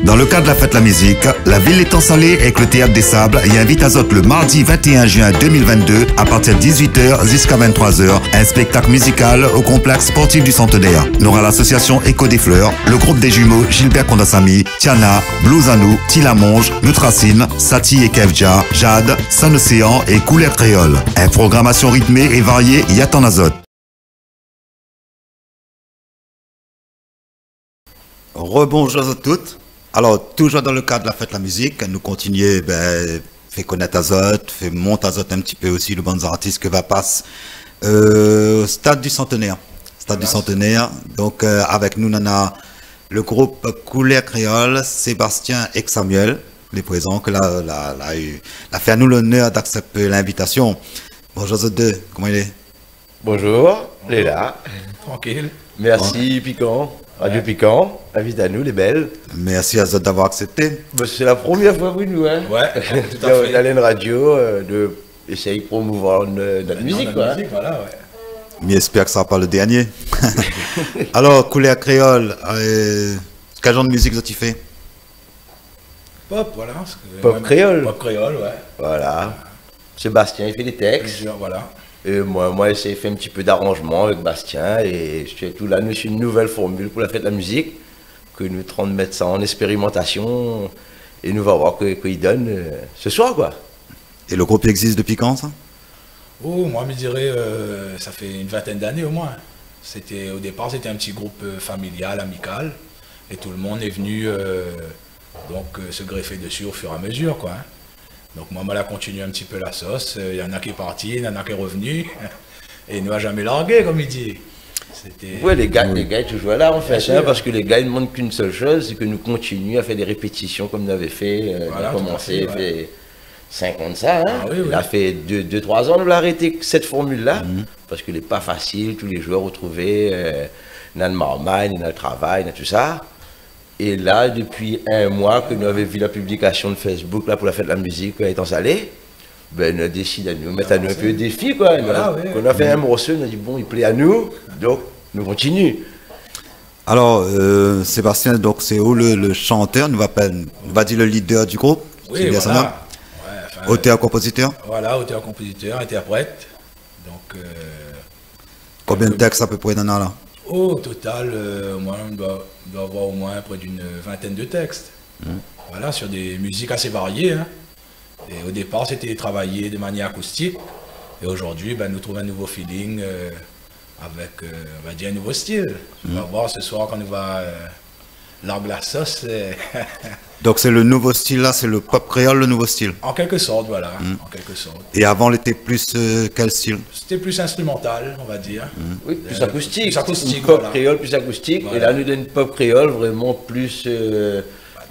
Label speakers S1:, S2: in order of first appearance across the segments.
S1: Dans le cadre de la fête de la musique, la ville est salée avec le Théâtre des Sables et invite Azote le mardi 21 juin 2022 à partir de 18h jusqu'à 23h un spectacle musical au complexe sportif du Centenaire. Il y aura l'association Écho des Fleurs, le groupe des jumeaux Gilbert Condasami, Tiana, Blues Anou, Tilamonge, Nutracine, Sati et Kevja, Jade, San Océan et Couleur Créole. Une programmation rythmée et variée y attend Azote. Rebonjour à toutes. Alors, toujours dans le cadre de la fête de la musique, nous continuons, faire connaître Azote, faire monter Azote un petit peu aussi, le bons artistes que va passer au stade du Centenaire. Stade du Centenaire. Donc, avec nous, on a le groupe Couleur Créole, Sébastien et Samuel, les présents, que l'a fait à nous l'honneur d'accepter l'invitation. Bonjour Azote 2, comment il est?
S2: Bonjour, il est là.
S3: Tranquille.
S2: Merci, Piquant. Radio Piquant, invite à nous, les belles.
S1: Merci Azote d'avoir accepté.
S2: C'est la première fois pour nous, hein.
S3: Ouais, tout à fait.
S2: D'aller une radio, d'essayer de promouvoir notre musique, quoi.
S3: Musique, voilà, ouais.
S1: Mais j'espère que ça ne sera pas le dernier. Alors, Couleur Créole, quel genre de musique as-tu fait?
S3: Pop, voilà.
S2: Pop créole.
S3: Pop créole, ouais.
S2: Voilà. Sébastien, il fait des textes.
S3: Voilà.
S2: Et moi j'ai fait un petit peu d'arrangement avec Bastien. Et tout là, nous, c'est une nouvelle formule pour la fête de la musique. Que nous train de mettre ça en expérimentation. Et nous va voir qu'il donne ce soir, quoi.
S1: Et le groupe existe depuis quand, ça?
S3: Oh, moi, je dirais, ça fait une vingtaine d'années au moins. Au départ, c'était un petit groupe familial, amical. Et tout le monde est venu se greffer dessus au fur et à mesure, quoi. Donc moi, on a continué un petit peu la sauce. Il y en a qui est parti, il y en a qui est revenu. Et il ne nous a jamais largué, comme il dit.
S2: Oui, les gars, ils toujours là, en fait. Hein, parce que les gars, ils ne demandent qu'une seule chose, c'est que nous continuions à faire des répétitions comme nous avait fait.
S3: Voilà,
S2: on a commencé,
S3: ouais.
S2: fait 5 ans de ça. Hein.
S3: Ah, oui,
S2: il a fait 2-3 ans, nous l'a arrêté cette formule-là. Parce qu'elle n'est pas facile, tous les joueurs retrouvés, dans le marmaille, dans le travail, dans tout ça. Et là, depuis un mois que nous avons vu la publication de Facebook là, pour la fête de la musique étant salée, ben, on a décidé de nous mettre à nous un peu de défi. Quoi.
S3: Voilà,
S2: on a fait un morceau, on a dit bon, il plaît à nous, donc nous continuons.
S1: Alors, Sébastien, donc c'est où le chanteur, on va dire le leader du groupe?
S3: Oui,
S1: bien
S3: voilà.
S1: ça, auteur-compositeur?
S3: Voilà, auteur-compositeur, interprète. Donc,
S1: Combien de textes à peu près dans là?
S3: au total, moi, on doit avoir au moins près d'une vingtaine de textes. Voilà, sur des musiques assez variées. Hein. Et au départ, c'était travaillé de manière acoustique. Et aujourd'hui, nous trouvons un nouveau feeling avec, on va dire, un nouveau style. On va voir ce soir quand on va larguer la sauce.
S1: Donc c'est le nouveau style là, c'est le pop créole, le nouveau style?
S3: En quelque sorte, voilà. En quelque sorte.
S1: Et avant, il était plus quel style?
S3: C'était plus instrumental, on va dire.
S2: Oui, plus acoustique.
S3: Plus acoustique,
S2: une pop
S3: voilà.
S2: créole plus acoustique.
S3: Voilà.
S2: Et là, nous donne une pop créole vraiment plus.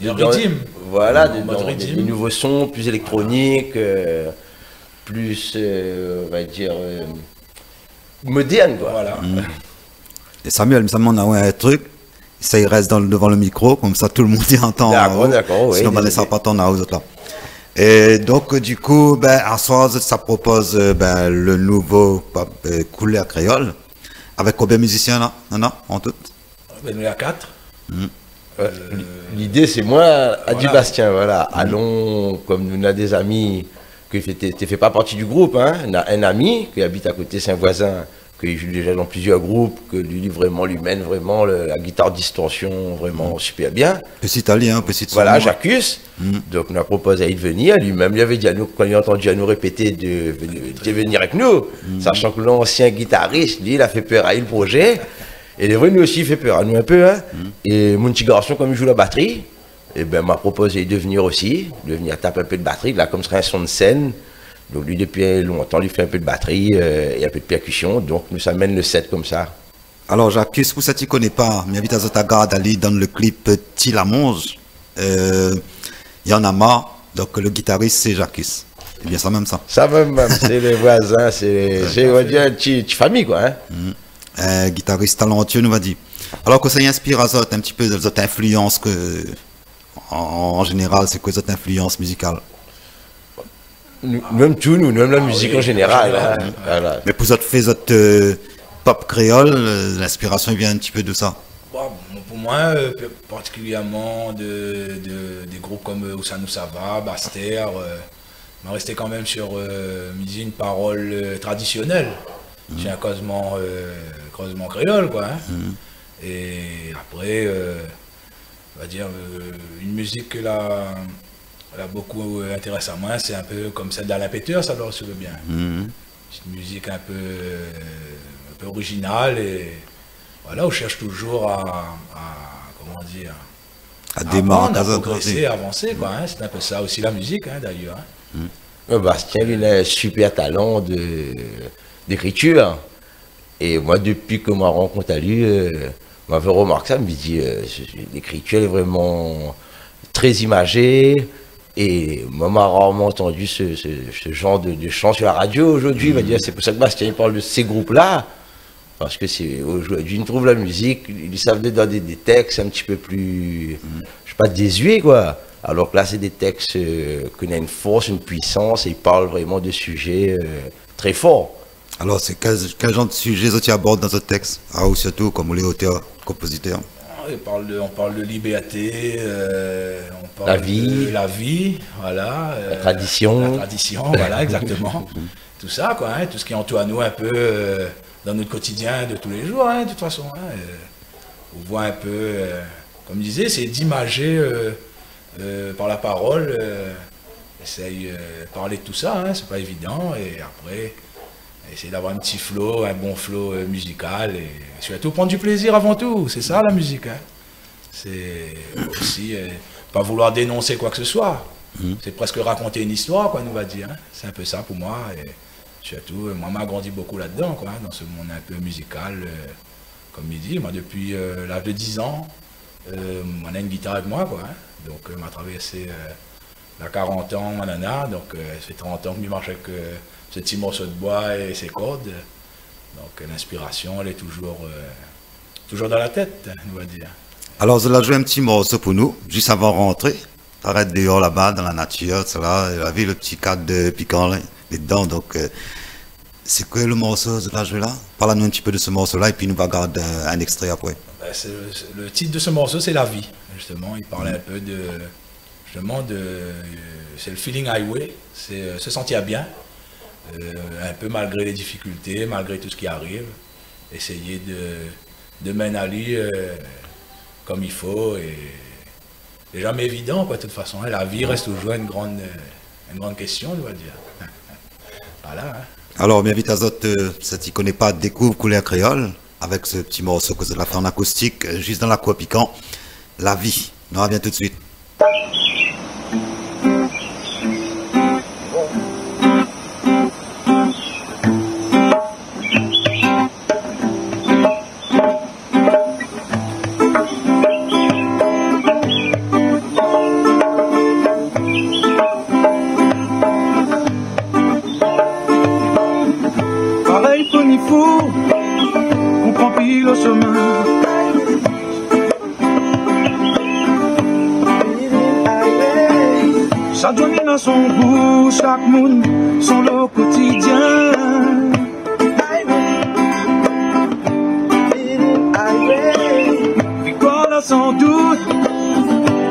S3: Rythme.
S2: Voilà,
S3: En mode rythme.
S2: des nouveaux sons, plus électroniques, plus, on va dire, modernes, quoi.
S3: Voilà.
S1: Et Samuel, ça m'en a un truc, ça il reste devant le micro, comme ça tout le monde y entend.
S2: D'accord, oui.
S1: Sinon, on ne laissera pas ton aux autres là. Et donc, du coup, à soir, ça propose le nouveau Couleur Créole. Avec combien de musiciens là? En tout?
S3: Nous, il y a 4.
S2: L'idée, c'est moi, à
S3: Voilà.
S2: Bastien, voilà. Allons, comme nous avons des amis, que tu ne fais pas partie du groupe, hein. On a un ami qui habite à côté, c'est un voisin, qui joue déjà dans plusieurs groupes, que lui vraiment lui mène vraiment la guitare distorsion vraiment super bien.
S1: Petit italien, petit
S2: Voilà,
S1: son, ouais.
S2: Jacques. Donc on a proposé à y venir. Lui-même, il avait dit à nous, quand il a entendu à nous répéter de venir avec nous, sachant que l'ancien guitariste, lui, il a fait peur à le projet. Et il est venu aussi, il fait peur à nous un peu. Hein. Et mon petit garçon, comme il joue la batterie, m'a proposé de venir aussi, de venir taper un peu de batterie, là, comme ce serait un son de scène. Donc lui, depuis longtemps, il fait un peu de batterie et un peu de percussion. Donc nous, ça mène le set comme ça.
S1: Alors, Jacques, pour ça, tu ne connais pas, mais habite à Zotaga, d'aller dans le clip Tilamonge. Il y en a marre, donc le guitariste, c'est Jacques. C'est bien ça même ça.
S2: Ça même, c'est les voisins, c'est on va dire une petite famille, quoi. Hein.
S1: Guitariste talentueux, nous va dire. Alors que ça inspire à Zot, un petit peu de cette influence en général, c'est quoi cette influence musicale?
S2: Même tout, nous même la musique en général. Hein. Voilà.
S1: Mais pour Zot fait Zot pop créole, l'inspiration vient un petit peu de ça.
S3: Bon, pour moi, particulièrement des groupes comme Oussano Sava, Baster, on va rester quand même sur une parole traditionnelle. J'ai un creusement créole, quoi. Hein. Et après, on va dire, une musique que là beaucoup intéresse à moi, c'est un peu comme celle d'Alain Peter, ça leur se veut bien. C'est une musique un peu originale et voilà, on cherche toujours à comment dire,
S1: À démarrer,
S3: à progresser, à avancer, quoi. Hein. C'est un peu ça aussi la musique, hein, d'ailleurs. Hein.
S2: Bastien, il a un super talent d'écriture. Et moi, depuis que je rencontre à lui, m'avait remarqué ça, me dit l'écriture est vraiment très imagée. Et moi, je rarement entendu ce genre de chant sur la radio aujourd'hui. Il m'a dit, c'est pour ça que Bastien il parle de ces groupes-là. Parce que c'est aujourd'hui, ils trouvent la musique, ils savent donner des textes un petit peu plus, je sais pas, désuets, quoi. Alors que là, c'est des textes qui ont une force, une puissance, et ils parlent vraiment de sujets très forts.
S1: Alors, c'est quel genre de sujet tu abordes dans ce texte? Ah, ou surtout, comme les auteurs, compositeurs?
S3: On parle de liberté, on
S2: La
S3: parle
S2: vie.
S3: de la vie, voilà.
S2: La tradition.
S3: La tradition, voilà, exactement. Tout ça, quoi, hein, tout ce qui entoure nous un peu dans notre quotidien de tous les jours, hein, de toute façon. Hein, on voit un peu, comme je disais, c'est d'imager par la parole, essaye de parler de tout ça, hein, c'est pas évident, et après, essayer d'avoir un petit flow, un bon flow musical, et surtout prendre du plaisir avant tout, c'est ça la musique. Hein. C'est aussi pas vouloir dénoncer quoi que ce soit, c'est presque raconter une histoire, quoi, on va dire. Hein. C'est un peu ça pour moi, et surtout, moi, m'a grandi beaucoup là-dedans, quoi, dans ce monde un peu musical, comme il dit. Moi, depuis l'âge de 10 ans, on a une guitare avec moi, quoi. Hein. Donc, m'a traversé la 40 ans, ma nana. Donc, ça fait 30 ans que je marche avec ce petit morceau de bois et ses cordes. Donc, l'inspiration, elle est toujours dans la tête, on va dire.
S1: Alors, je vais jouer un petit morceau pour nous, juste avant de rentrer. T'arrêtes dehors là-bas, dans la nature, cela, la vie, le petit cadre de piquant là, dedans. Donc, c'est quoi le morceau de la jouer là? Parle-nous un petit peu de ce morceau-là et puis nous va garder un extrait après.
S3: Le titre de ce morceau, c'est La vie, justement. Il parle un peu c'est le feeling highway, c'est se sentir bien, un peu malgré les difficultés, malgré tout ce qui arrive, essayer de mener à lui comme il faut, et c'est jamais évident, quoi, de toute façon. Hein. La vie reste toujours une grande question, on va dire. Voilà. Hein.
S1: Alors, bien vite, Azot, si tu ne connais pas, découvre Couleur Créole avec ce petit morceau que vous allez faire en acoustique, juste dans la cour piquant. La vie. On revient tout de suite.
S4: Chaque journée dans son goût, chaque monde, son lot quotidien. Victoire là sans doute,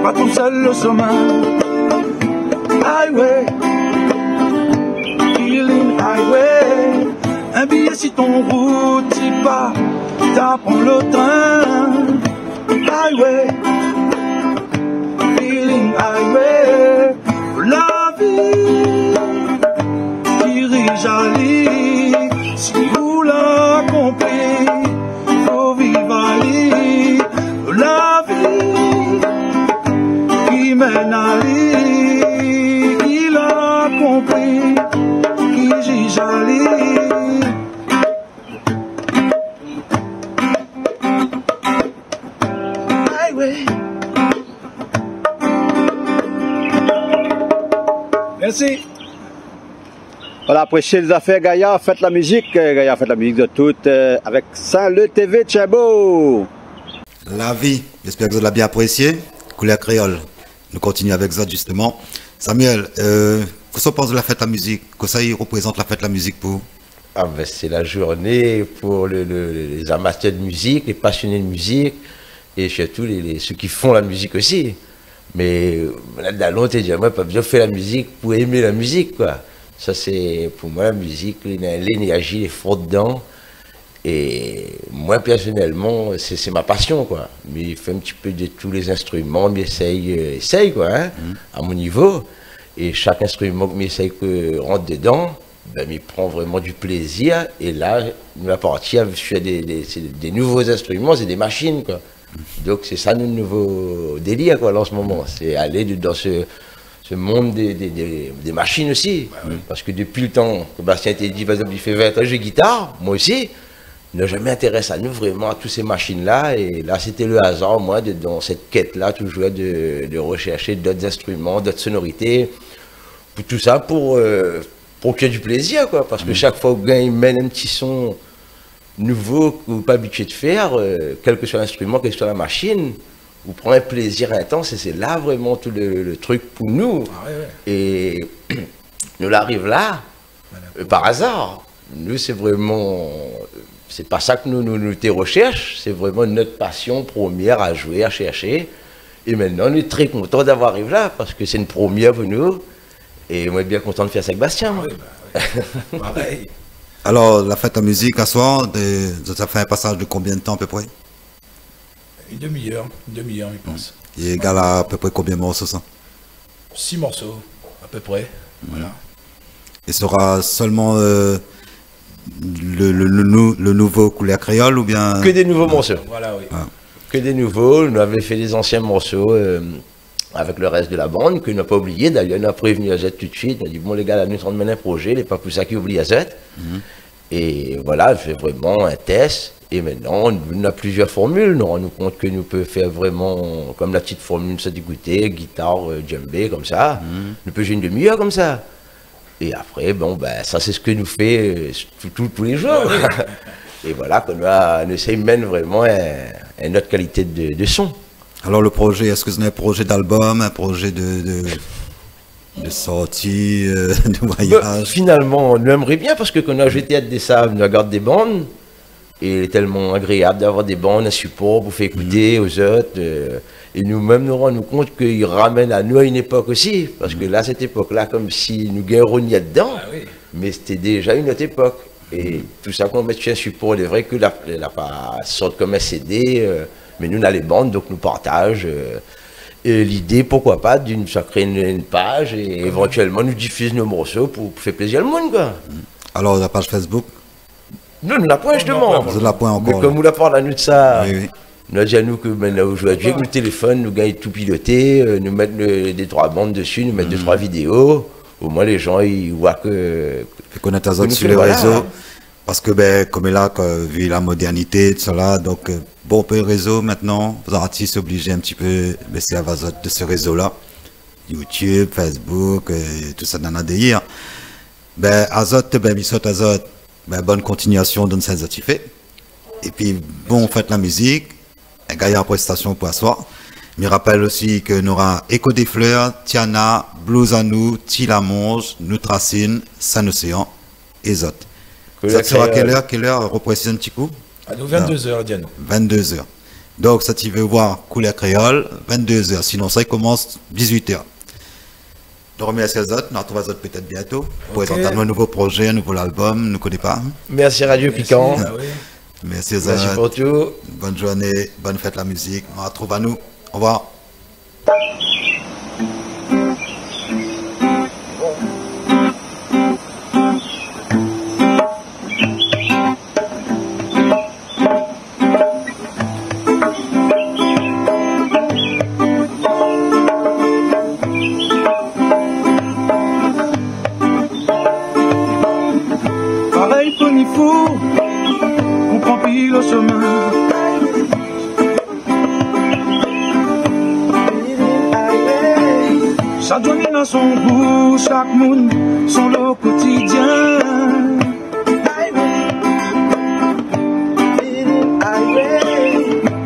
S4: pas tout seul le chemin. Highway, feeling highway. Un billet si ton route t'y pas, t'apprends le train. Highway, feeling highway. La vie dirige à l'île, si vous la compris, faut vivre à l'île. La vie qui mène à l'île, il a compris, qui dirige à l'île. Highway. Merci. Voilà, appréciez les affaires Gaïa, faites la musique de toutes avec Saint-Le TV Tchabo.
S1: La vie, j'espère que vous l'avez bien apprécié. Couleur Créole, nous continuons avec ça justement. Samuel, qu'est-ce qu'on pense de la fête de la musique? Qu'est-ce que ça représente la fête de la musique pour vous?
S2: Ah ben, c'est la journée pour les amateurs de musique, les passionnés de musique. et surtout ceux qui font la musique aussi. Mais là, l'autre, moi, pas besoin de faire la musique pour aimer la musique, quoi. Ça, c'est pour moi la musique, l'énergie est forte dedans. Et moi, personnellement, c'est ma passion, quoi. Mais il fait un petit peu de tous les instruments, mais essaye, quoi, hein, à mon niveau. Et chaque instrument que j'essaye que rentre dedans, ben, il prend vraiment du plaisir. Et là, la partie sur des nouveaux instruments, c'est des machines, quoi. Donc, c'est ça notre nouveau délire, quoi, là, en ce moment. C'est aller dans ce monde des machines aussi. Ouais. Parce que depuis le temps que Bastien t'a dit, par exemple, il fait 20 ans, je joue guitare, moi aussi. Ne jamais intéressé à nous vraiment à toutes ces machines-là. Et là, c'était le hasard, moi, dans cette quête-là, toujours de rechercher d'autres instruments, d'autres sonorités. Tout ça pour qu'il y ait du plaisir, quoi. Parce que chaque fois que il mène un petit son nouveau que vous n'êtes pas habitué de faire, quel que soit l'instrument, quelle que soit la machine, vous prenez un plaisir intense et c'est là vraiment tout le truc pour nous. Ah, ouais. Et nous l'arrive là, par hasard. Nous, c'est vraiment... C'est pas ça que nous te recherche, c'est vraiment notre passion première à jouer, à chercher. Et maintenant, on est très content d'avoir arrivé là, parce que c'est une première pour nous. Et on est bien content de faire ça avec Bastien.
S3: Ah oui, bah, pareil.
S1: Alors, la fête à musique à soir, ça fait un passage de combien de temps à peu près?
S3: Une demi-heure, je pense.
S1: Et égal à peu près combien de morceaux ça?
S3: 6 morceaux, à peu près. Voilà.
S1: Et sera seulement le nouveau couleur créole ou bien...
S2: Que des nouveaux morceaux.
S3: Voilà, oui.
S2: Ah. Que des nouveaux. On avait fait des anciens morceaux avec le reste de la bande, que n'a pas oublié. D'ailleurs, on a prévenu AZ tout de suite. On a dit, bon les gars, là, nous sommes en train de mener un projet, il n'est pas pour ça qu'ils oublient AZ. Et voilà, je fais vraiment un test. Et maintenant, on a plusieurs formules. Nous rendons compte que nous pouvons faire vraiment, comme la petite formule, ça d'écouter, guitare, djembé, comme ça. Nous pouvons jouer une demi-heure comme ça. Et après, bon, ben, ça, c'est ce que nous fait tous les jours. Et voilà, qu'on essaye de mettre vraiment une autre qualité de son. Alors, le projet, est-ce que c'est un projet d'album, un projet de sortie, de voyage? Ben, finalement, on aimerait bien, parce que quand on a joué Théâtre des Sables, on regarde des bandes. Et il est tellement agréable d'avoir des bandes, un support pour faire écouter aux autres. Et nous-mêmes, nous rendons compte qu'il ramène à nous à une époque aussi. Parce que là, cette époque-là, comme si nous gagnerions dedans, mais c'était déjà une autre époque. Et tout ça qu'on met sur un support, il est vrai que la pas sorte comme un CD, mais nous, on a les bandes, donc nous partageons. Et l'idée, pourquoi pas, ça crée une page et éventuellement nous diffuse nos morceaux pour faire plaisir au monde, quoi. Alors, la page Facebook? Non, nous la point justement. Vous la point encore. Mais comme vous la parlez à nous de ça, nous a dit à nous que maintenant aujourd'hui, avec le téléphone, nous gagnons tout piloter, nous mettre des 3 bandes dessus, nous mettre 2-3 vidéos. Au moins, les gens, ils voient que. Fait connaître les autres sur les réseaux. Parce que, ben, comme là, vu la modernité, tout cela, donc, bon, peu de réseau maintenant, les artistes obligés un petit peu baisser la vase de ce réseau-là. YouTube, Facebook, tout ça dans la délire. Ben, Azot, ben, Bissot Azot. Ben, bonne continuation dans ces fait. Et puis, bon, faites la musique. Un gaillard prestation pour asseoir. Je me rappelle aussi que nous aura Écho des Fleurs, Tiana, Blues à nous, Tilamonge, Nutracine, Saint-Océan et Zot. Ça sera à quelle heure reprécise un petit coup? À nous, 22h, Diano. 22h. Donc, ça, tu veux voir couleur créole, 22h. Sinon, ça commence 18h. Je remercie les autres, nous retrouvons les autres peut-être bientôt pour présenter un nouveau projet, un nouveau album, nous ne connaissons pas. Merci Radio Piquant. Merci les autres. Merci pour tout. Bonne journée, bonne fête la musique. On retrouve à nous. Au revoir.
S5: Chaque journée dans son goût, chaque monde, son lot quotidien.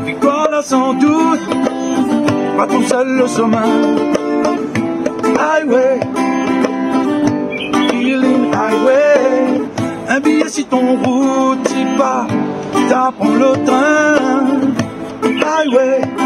S5: Victoire sans doute, pas tout seul le chemin. Highway, feeling highway. Un billet si ton route t'y pas, t'apprends le train. highway.